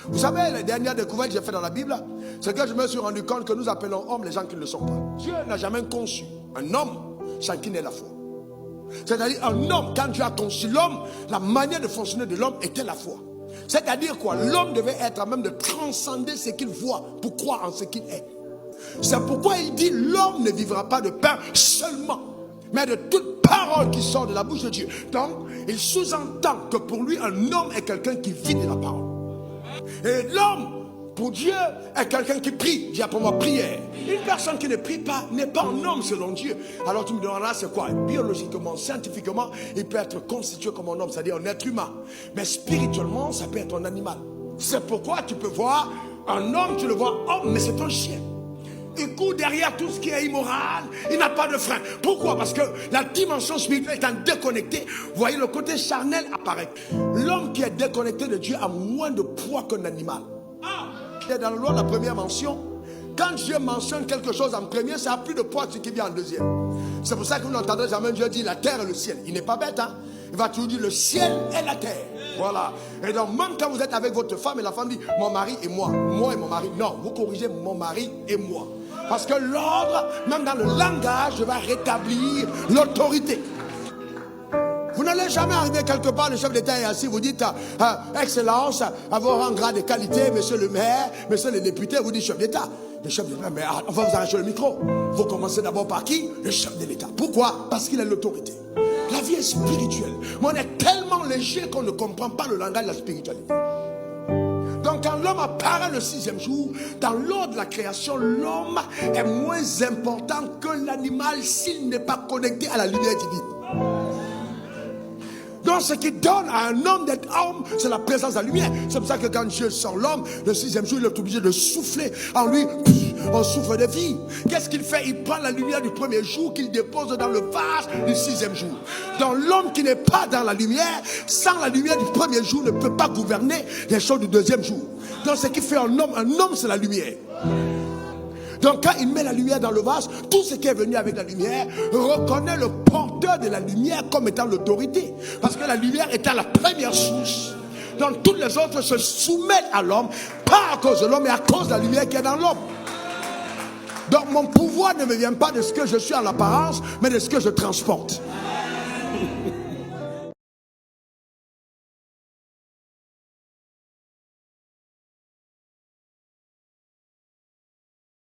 Vous savez, la dernière découverte que j'ai faite dans la Bible, c'est que je me suis rendu compte que nous appelons hommes les gens qui ne le sont pas. Dieu n'a jamais conçu un homme sans qu'il n'ait la foi. C'est-à-dire un homme, quand Dieu a conçu l'homme, la manière de fonctionner de l'homme était la foi. C'est-à-dire quoi? L'homme devait être à même de transcender ce qu'il voit pour croire en ce qu'il est. C'est pourquoi il dit l'homme ne vivra pas de pain seulement, mais de toute parole qui sort de la bouche de Dieu. Donc, il sous-entend que pour lui, un homme est quelqu'un qui vit de la parole. Et l'homme, pour Dieu, est quelqu'un qui prie. Dis pour moi, prière. Une personne qui ne prie pas n'est pas un homme selon Dieu. Alors tu me demanderas, c'est quoi? Biologiquement, scientifiquement, il peut être constitué comme un homme, c'est-à-dire un être humain. Mais spirituellement, ça peut être un animal. C'est pourquoi tu peux voir un homme, tu le vois homme, mais c'est un chien. Il court derrière tout ce qui est immoral. Il n'a pas de frein. Pourquoi? Parce que la dimension spirituelle étant déconnectée, vous voyez, le côté charnel apparaît. L'homme qui est déconnecté de Dieu a moins de poids qu'un animal. Et dans la loi, la première mention, quand Dieu mentionne quelque chose en premier, ça a plus de poids que ce qui vient en deuxième. C'est pour ça que vous n'entendrez jamais Dieu dire la terre et le ciel. Il n'est pas bête, hein? Il va toujours dire le ciel et la terre. Voilà. Et donc, même quand vous êtes avec votre femme et la femme dit mon mari et moi et mon mari. Non, vous corrigez mon mari et moi. Parce que l'ordre, même dans le langage, va rétablir l'autorité. Vous n'allez jamais arriver quelque part, le chef d'État est assis, vous dites Excellence, à vos rangs, grades et qualités, monsieur le maire, monsieur le député, vous dites chef d'État. Le chef d'État, mais on va vous arracher le micro. Vous commencez d'abord par qui? Le chef de l'État. Pourquoi? Parce qu'il a l'autorité. La vie est spirituelle. Mais on est tellement léger qu'on ne comprend pas le langage de la spiritualité. Donc quand l'homme apparaît le 6e jour, dans l'ordre de la création, l'homme est moins important que l'animal s'il n'est pas connecté à la lumière divine. Donc ce qui donne à un homme d'être homme, c'est la présence de la lumière. C'est pour ça que quand Dieu sort l'homme, le 6e jour, il est obligé de souffler en lui un souffle de vie. Qu'est-ce qu'il fait? Il prend la lumière du premier jour qu'il dépose dans le vase du 6e jour. Donc l'homme qui n'est pas dans la lumière, sans la lumière du premier jour, ne peut pas gouverner les choses du 2e jour. Donc ce qui fait un homme c'est la lumière. Donc quand il met la lumière dans le vase, tout ce qui est venu avec la lumière reconnaît le porteur de la lumière comme étant l'autorité. Parce que la lumière est à la première source. Donc toutes les autres se soumettent à l'homme, pas à cause de l'homme, mais à cause de la lumière qui est dans l'homme. Donc mon pouvoir ne me vient pas de ce que je suis en apparence, mais de ce que je transporte.